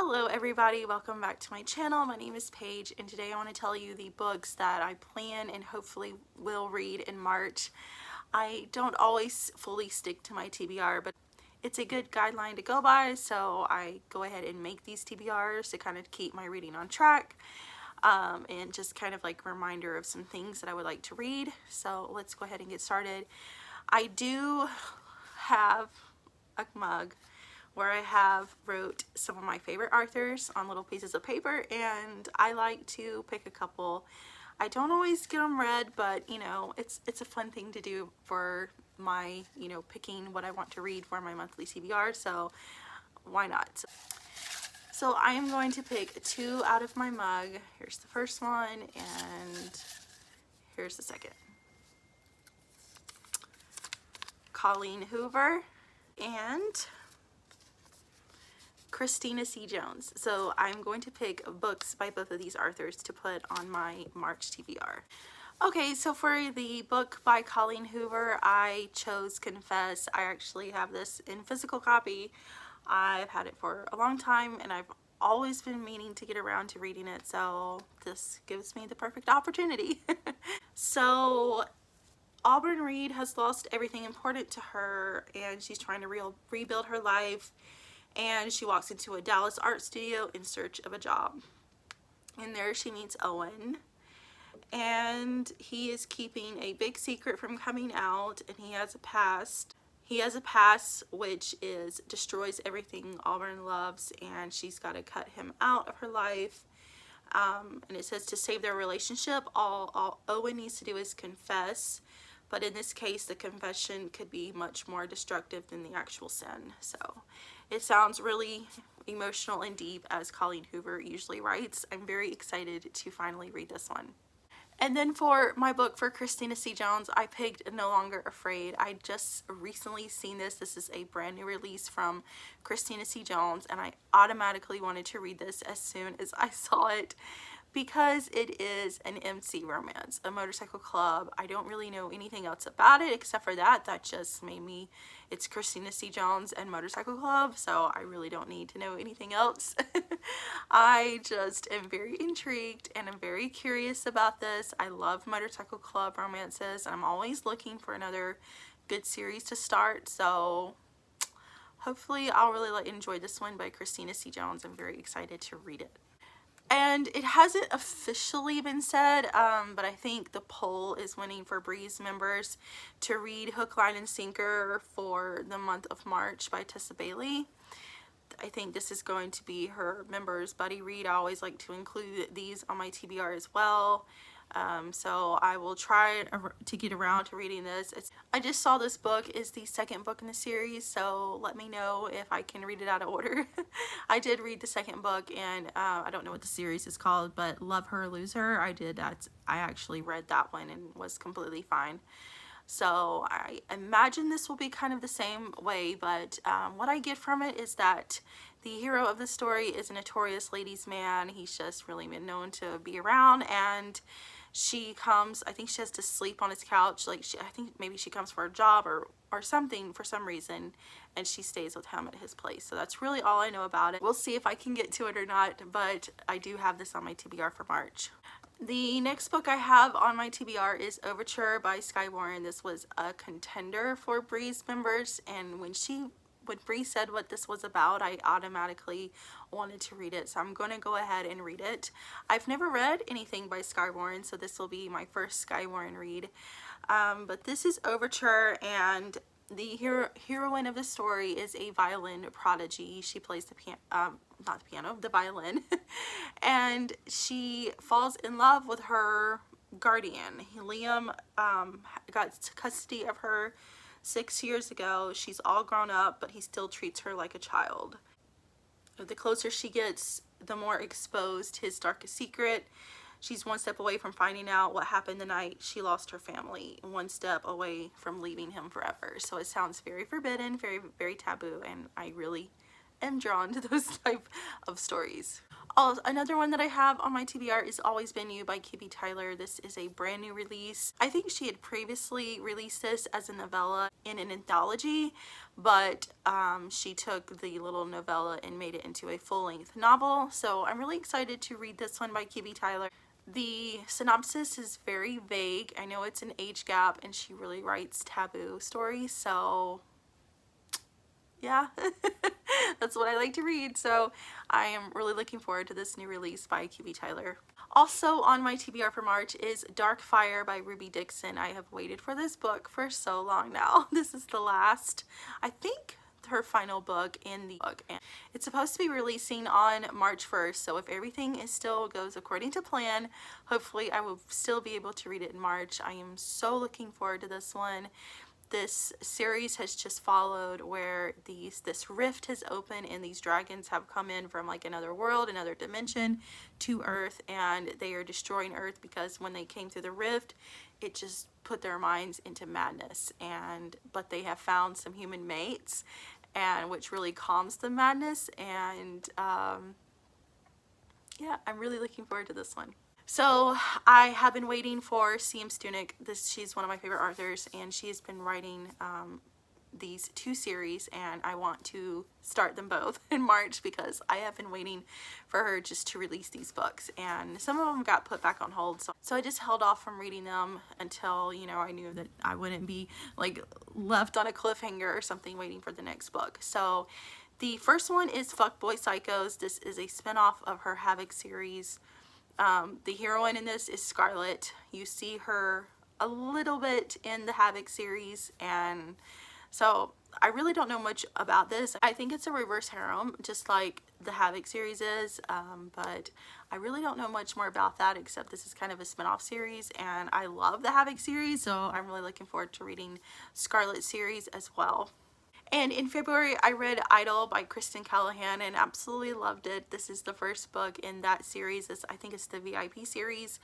Hello everybody, welcome back to my channel. My name is Paige and today I want to tell you the books that I plan and hopefully will read in March. I don't always fully stick to my TBR, but it's a good guideline to go by, so I go ahead and make these TBRs to kind of keep my reading on track and just kind of like a reminder of some things that I would like to read. So let's go ahead and get started. I do have a mug where I have wrote some of my favorite authors on little pieces of paper, and I like to pick a couple. I don't always get them read, but you know, it's a fun thing to do for my, you know, picking what I want to read for my monthly TBR, so why not? So I am going to pick two out of my mug. Here's the first one and here's the second. Colleen Hoover and Christina C. Jones. So I'm going to pick books by both of these authors to put on my March TBR. Okay, so for the book by Colleen Hoover, I chose Confess. I actually have this in physical copy. I've had it for a long time and I've always been meaning to get around to reading it, so this gives me the perfect opportunity. So Auburn Reed has lost everything important to her and she's trying to rebuild her life, and she walks into a Dallas art studio in search of a job. And there she meets Owen, and he is keeping a big secret from coming out, and he has a past. He has a past which destroys everything Auburn loves, and she's got to cut him out of her life. And it says to save their relationship, all Owen needs to do is confess. But in this case, the confession could be much more destructive than the actual sin. So it sounds really emotional and deep, as Colleen Hoover usually writes. I'm very excited to finally read this one. And then for my book for Christina C. Jones, I picked No Longer Afraid. I just recently seen this. This is a brand new release from Christina C. Jones, and I automatically wanted to read this as soon as I saw it, because it is an MC romance, a motorcycle club. I don't really know anything else about it except for that just made me, it's Christina C. Jones and motorcycle club, so I really don't need to know anything else. I just am very intrigued and I'm very curious about this. I love motorcycle club romances and I'm always looking for another good series to start, so hopefully I'll really enjoy this one by Christina C. Jones. I'm very excited to read it. And it hasn't officially been said, but I think the poll is winning for Breeze members to read Hook, Line, and Sinker for the month of March by Tessa Bailey. I think this is going to be her members' buddy read. I always like to include these on my TBR as well. So I will try to get around to reading this. I just saw this book is the second book in the series, so let me know if I can read it out of order. I did read the second book, and I don't know what the series is called, but Love Her or Lose Her, I actually read that one and was completely fine. So I imagine this will be kind of the same way, but what I get from it is that the hero of the story is a notorious ladies' man. He's just really been known to be around, and she comes, I think she has to sleep on his couch, like I think maybe she comes for a job or something for some reason, and she stays with him at his place. So that's really all I know about it. We'll see if I can get to it or not, but I do have this on my TBR for March. The next book I have on my TBR is Overture by Skye. This was a contender for Breeze members, and when Bree said what this was about, I automatically wanted to read it, so I'm going to go ahead and read it. I've never read anything by Skye, so this will be my first Skye read. But this is Overture, and the heroine of the story is a violin prodigy. She plays the the violin, and she falls in love with her guardian. Liam got custody of her 6 years ago. She's all grown up, but he still treats her like a child. The closer she gets, the more exposed his darkest secret. She's one step away from finding out what happened the night she lost her family, one step away from leaving him forever. So it sounds very forbidden, very, very taboo, and I really am drawn to those type of stories. Oh, another one that I have on my TBR is Always Been You by Kiwi Tyler. This is a brand new release. I think she had previously released this as a novella in an anthology, but she took the little novella and made it into a full-length novel. So I'm really excited to read this one by Kiwi Tyler. The synopsis is very vague. I know it's an age gap and she really writes taboo stories, so yeah, that's what I like to read. So I am really looking forward to this new release by Kiwi Tyler. Also on my TBR for March is Dark Fire by Ruby Dixon. I have waited for this book for so long now. This is the last, I think, her final book in the book, and it's supposed to be releasing on March 1st, so if everything still goes according to plan, hopefully I will still be able to read it in March. I am so looking forward to this one. This series has just followed where this rift has opened and these dragons have come in from like another world, another dimension to Earth, and they are destroying Earth because when they came through the rift, it just put their minds into madness. But they have found some human mates, and which really calms the madness. And yeah, I'm really looking forward to this one. So I have been waiting for CM Stunich. She's one of my favorite authors, and she has been writing these two series, and I want to start them both in March because I have been waiting for her just to release these books, and some of them got put back on hold, so I just held off from reading them until, you know, I knew that I wouldn't be like left on a cliffhanger or something waiting for the next book. So the first one is Fuckboy Psychos. This is a spin-off of her Havoc series. The heroine in this is Scarlet. You see her a little bit in the Havoc series, and so I really don't know much about this. I think it's a reverse harem, just like the Havoc series is, but I really don't know much more about that, except this is kind of a spin-off series, and I love the Havoc series, so I'm really looking forward to reading Scarlet series as well. And in February, I read Idol by Kristin Callahan and absolutely loved it. This is the first book in that series. I think it's the VIP series,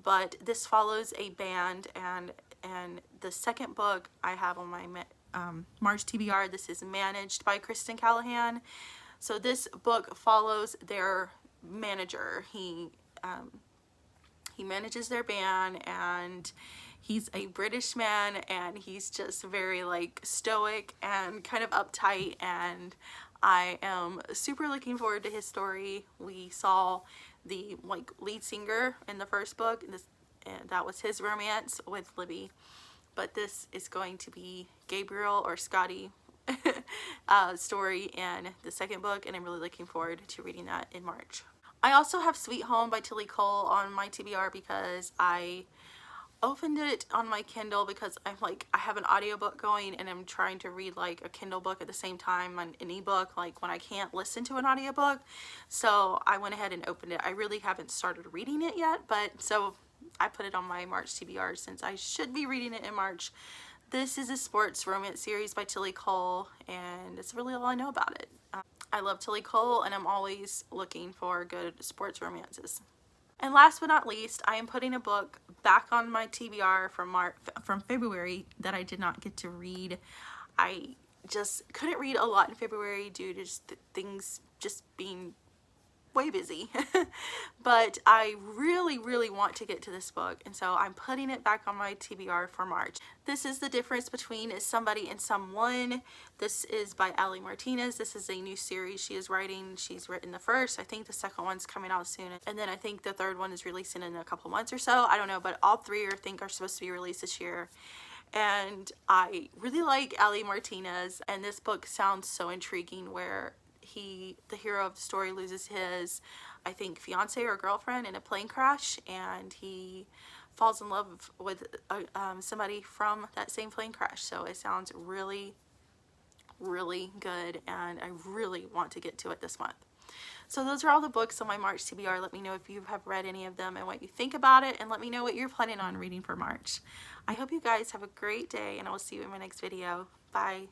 but this follows a band, and the second book I have on my March TBR, this is Managed by Kristin Callahan. So this book follows their manager. He manages their band, and he's a British man, and he's just very like stoic and kind of uptight, and I am super looking forward to his story. We saw the like lead singer in the first book, and that was his romance with Libby, but this is going to be Gabriel or Scotty story in the second book, and I'm really looking forward to reading that in March. I also have Sweet Home by Tillie on my TBR because I opened it on my Kindle because I have an audiobook going, and I'm trying to read like a Kindle book at the same time on an ebook, like when I can't listen to an audiobook. So I went ahead and opened it. I really haven't started reading it yet, but so I put it on my March TBR since I should be reading it in March. This is a sports romance series by Tillie, and it's really all I know about it. I love Tillie, and I'm always looking for good sports romances. And last but not least, I am putting a book back on my TBR from February that I did not get to read. I just couldn't read a lot in February due to just things just being way busy. But I really want to get to this book, and so I'm putting it back on my TBR for March. This is The Difference Between Somebody and Someone. This is by Martinez. This is a new series she is writing. She's written the first. I think the second one's coming out soon, and then I think the third one is releasing in a couple months or so. I don't know, but all three are supposed to be released this year. And I really like Martinez, and this book sounds so intriguing, where the hero of the story loses his, I think, fiance or girlfriend in a plane crash, and he falls in love with somebody from that same plane crash. So it sounds really good, and I really want to get to it this month. So those are all the books on my March TBR. Let me know if you have read any of them and what you think about it, and let me know what you're planning on reading for March. I hope you guys have a great day, and I will see you in my next video. Bye.